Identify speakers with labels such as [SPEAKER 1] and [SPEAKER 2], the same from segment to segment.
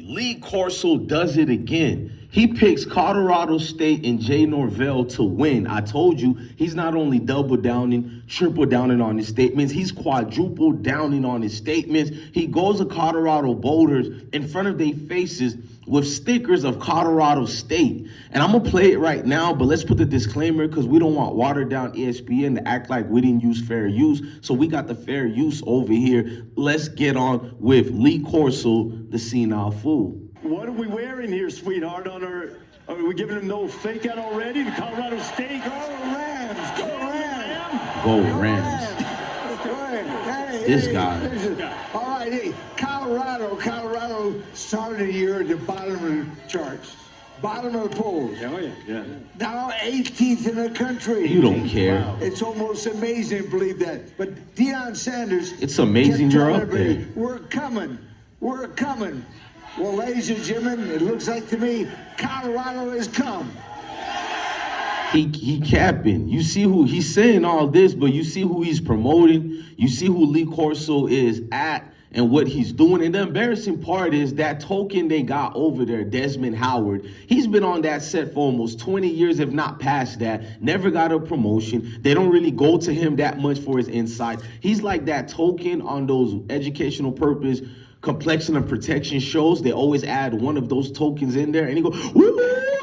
[SPEAKER 1] Lee Corso does it again. He picks Colorado State and Jay Norvell to win. I told you, he's not only double downing, triple downing on his statements, he's quadruple downing on his statements. He goes to Colorado voters in front of their faces with stickers of Colorado State. And I'm gonna play it right now, but let's put the disclaimer because we don't want watered down ESPN to act like we didn't use fair use. So we got the fair use over here. Let's get on with Lee Corso, the senile fool.
[SPEAKER 2] What are we wearing here, sweetheart? Are we giving him no fake out already? The Colorado State? Go Rams! Go Rams!
[SPEAKER 1] Go Rams. This guy.
[SPEAKER 3] All right, hey, Colorado started the year at the bottom of the charts. Bottom of the polls.
[SPEAKER 2] Oh, yeah.
[SPEAKER 3] Now 18th in the country.
[SPEAKER 1] You don't care.
[SPEAKER 3] Wow. It's almost amazing to believe that. But Deion Sanders.
[SPEAKER 1] It's amazing you're up there.
[SPEAKER 3] We're coming. We're coming. Well, ladies and gentlemen, it looks like to me Colorado has come.
[SPEAKER 1] He capping. You see who he's saying all this, but you see who he's promoting. You see who Lee Corso is at and what he's doing. And the embarrassing part is that token they got over there, Desmond Howard. He's been on that set for almost 20 years, if not past that. Never got a promotion. They don't really go to him that much for his insights. He's like that token on those educational purpose complexion of protection shows. They always add one of those tokens in there and he go, "Woo,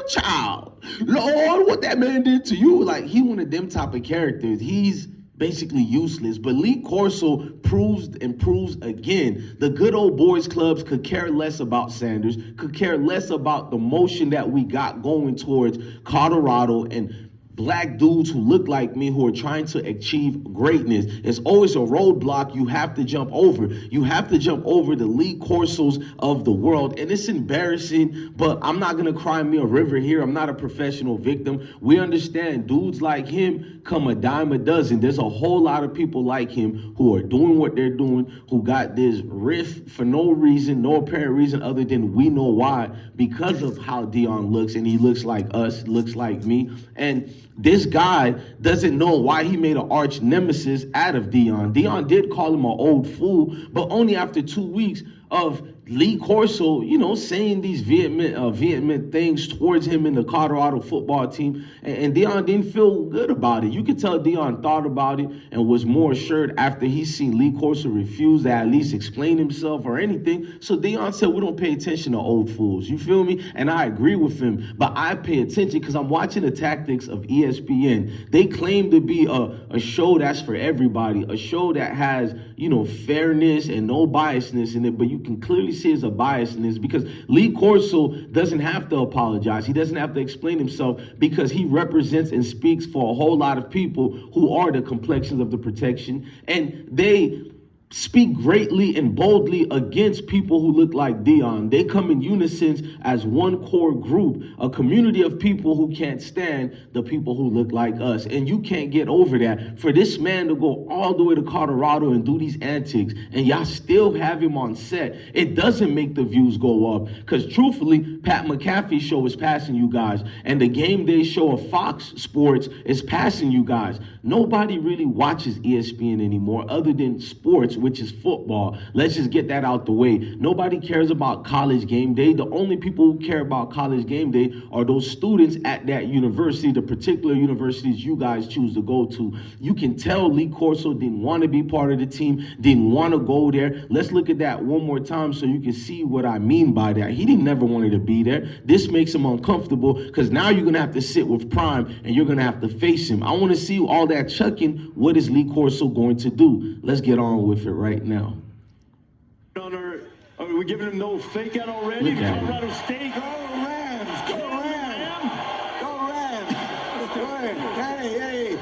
[SPEAKER 1] child, Lord, what that man did to you." Like, he one of them type of characters. He's basically useless. But Lee Corso proves again, the good old boys clubs could care less about Sanders, could care less about the motion that we got going towards Colorado and black dudes who look like me who are trying to achieve greatness. It's always a roadblock you have to jump over. You have to jump over the Lee Corsos of the world. And it's embarrassing, but I'm not going to cry me a river here. I'm not a professional victim. We understand dudes like him come a dime a dozen. There's a whole lot of people like him who are doing what they're doing, who got this riff for no reason, no apparent reason other than we know why, because of how Deion looks, and he looks like us, looks like me. And this guy doesn't know why he made an arch nemesis out of Deion. Deion did call him an old fool, but only after 2 weeks of Lee Corso, you know, saying these vehement things towards him in the Colorado football team, and Deion didn't feel good about it. You could tell Deion thought about it and was more assured after he seen Lee Corso refuse to at least explain himself or anything. So Deion said, we don't pay attention to old fools. You feel me? And I agree with him, but I pay attention because I'm watching the tactics of ESPN. They claim to be a show that's for everybody, a show that has, you know, fairness and no biasness in it, but you can clearly see it's a biasness because Lee Corso doesn't have to apologize. He doesn't have to explain himself because he represents and speaks for a whole lot of people who are the complexions of the protection, and they speak greatly and boldly against people who look like Deion. They come in unison as one core group, a community of people who can't stand the people who look like us. And you can't get over that. For this man to go all the way to Colorado and do these antics, and y'all still have him on set, it doesn't make the views go up. Because truthfully, Pat McAfee's show is passing you guys, and the game day show of Fox Sports is passing you guys. Nobody really watches ESPN anymore other than sports, which is football. Let's just get that out the way. Nobody cares about college game day. The only people who care about college game day are those students at that university, the particular universities you guys choose to go to. You can tell Lee Corso didn't want to be part of the team, didn't want to go there. Let's look at that one more time so you can see what I mean by that. He didn't never wanted to be there. This makes him uncomfortable because now you're going to have to sit with Prime and you're going to have to face him. I want to see all that chucking. What is Lee Corso going to do? Let's get on with it right now.
[SPEAKER 2] Are we giving him no fake out already?
[SPEAKER 1] Look at
[SPEAKER 2] Colorado State? Go Rams! Go Rams!
[SPEAKER 3] Go Rams! Go Rams! Hey,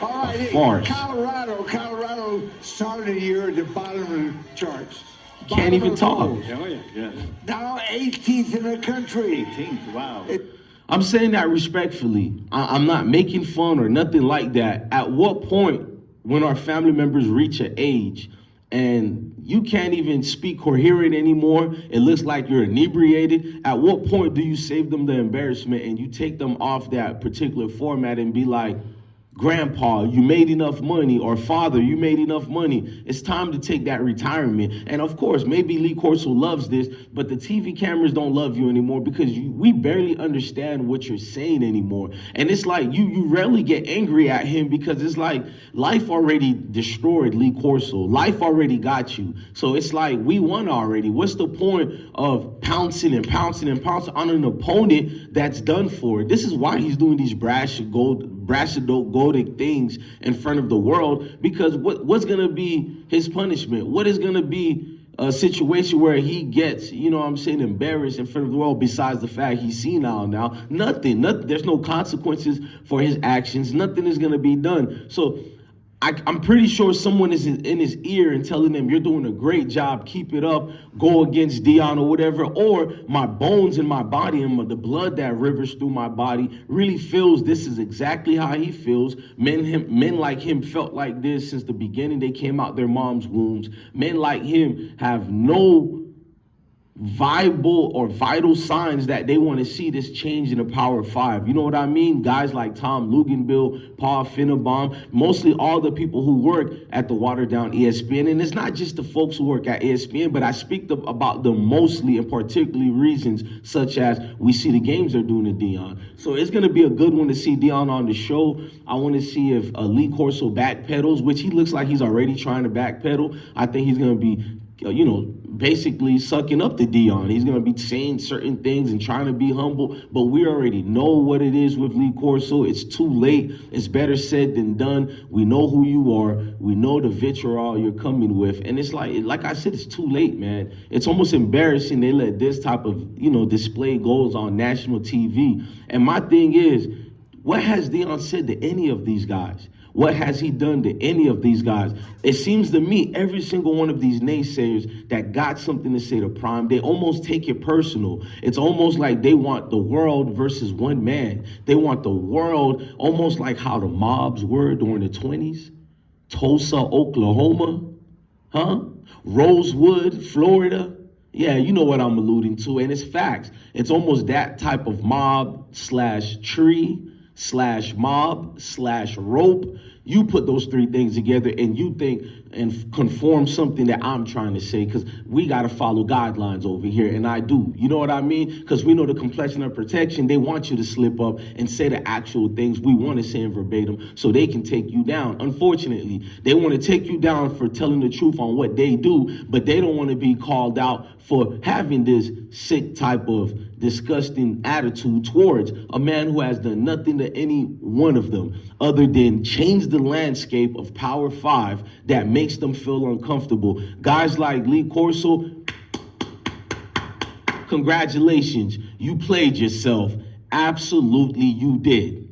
[SPEAKER 3] all right,
[SPEAKER 1] farce.
[SPEAKER 3] Colorado started the year at the bottom of the charts.
[SPEAKER 1] Can't even talk.
[SPEAKER 3] Now 18th in the country.
[SPEAKER 2] 18th, wow.
[SPEAKER 1] I'm saying that respectfully. I'm not making fun or nothing like that. At what point, when our family members reach an age and you can't even speak coherent anymore, it looks like you're inebriated, at what point do you save them the embarrassment and you take them off that particular format and be like, grandpa, you made enough money, or father, you made enough money. It's time to take that retirement. And of course, maybe Lee Corso loves this, but the TV cameras don't love you anymore because we barely understand what you're saying anymore. And it's like you rarely get angry at him because it's like life already destroyed Lee Corso. Life already got you. So it's like we won already. What's the point of pouncing and pouncing and pouncing on an opponent that's done for it? This is why he's doing these braggadocious things in front of the world, because what's going to be his punishment? What is going to be a situation where he gets, embarrassed in front of the world besides the fact he's senile now? Nothing. There's no consequences for his actions. Nothing is going to be done. So I'm pretty sure someone is in his ear and telling him, you're doing a great job, keep it up, go against Deion or whatever. Or my bones in my body and the blood that rivers through my body really feels this is exactly how he feels. Men like him felt like this since the beginning they came out their mom's wombs. Men like him have no vital signs that they want to see this change in the Power Five. You know what I mean? Guys like Tom Luganbill, Paul Finnenbaum, mostly all the people who work at the watered down ESPN. And it's not just the folks who work at ESPN, but I speak about them mostly and particularly reasons such as we see the games they're doing to Deion. So it's going to be a good one to see Deion on the show. I want to see if Lee Corso backpedals, which he looks like he's already trying to backpedal. I think he's going to be basically sucking up to Deion. He's going to be saying certain things and trying to be humble, but we already know what it is with Lee Corso. It's too late. It's better said than done. We know who you are. We know the vitriol you're coming with. And it's like I said, it's too late, man. It's almost embarrassing they let this type of, display goes on national TV. And my thing is, what has Deion said to any of these guys? What has he done to any of these guys? It seems to me every single one of these naysayers that got something to say to Prime, they almost take it personal. It's almost like they want the world versus one man. They want the world almost like how the mobs were during the 20s. Tulsa, Oklahoma, Rosewood, Florida. Yeah, you know what I'm alluding to, and it's facts. It's almost that type of mob slash tree slash mob slash rope. You put those three things together and you think and conform something that I'm trying to say, because we got to follow guidelines over here, and I do. You know what I mean? Because we know the complexion of protection. They want you to slip up and say the actual things we want to say in verbatim so they can take you down. Unfortunately, they want to take you down for telling the truth on what they do, but they don't want to be called out for having this sick type of disgusting attitude towards a man who has done nothing to any one of them other than change the landscape of Power 5 that makes them feel uncomfortable. Guys like Lee Corso, congratulations, you played yourself. Absolutely you did.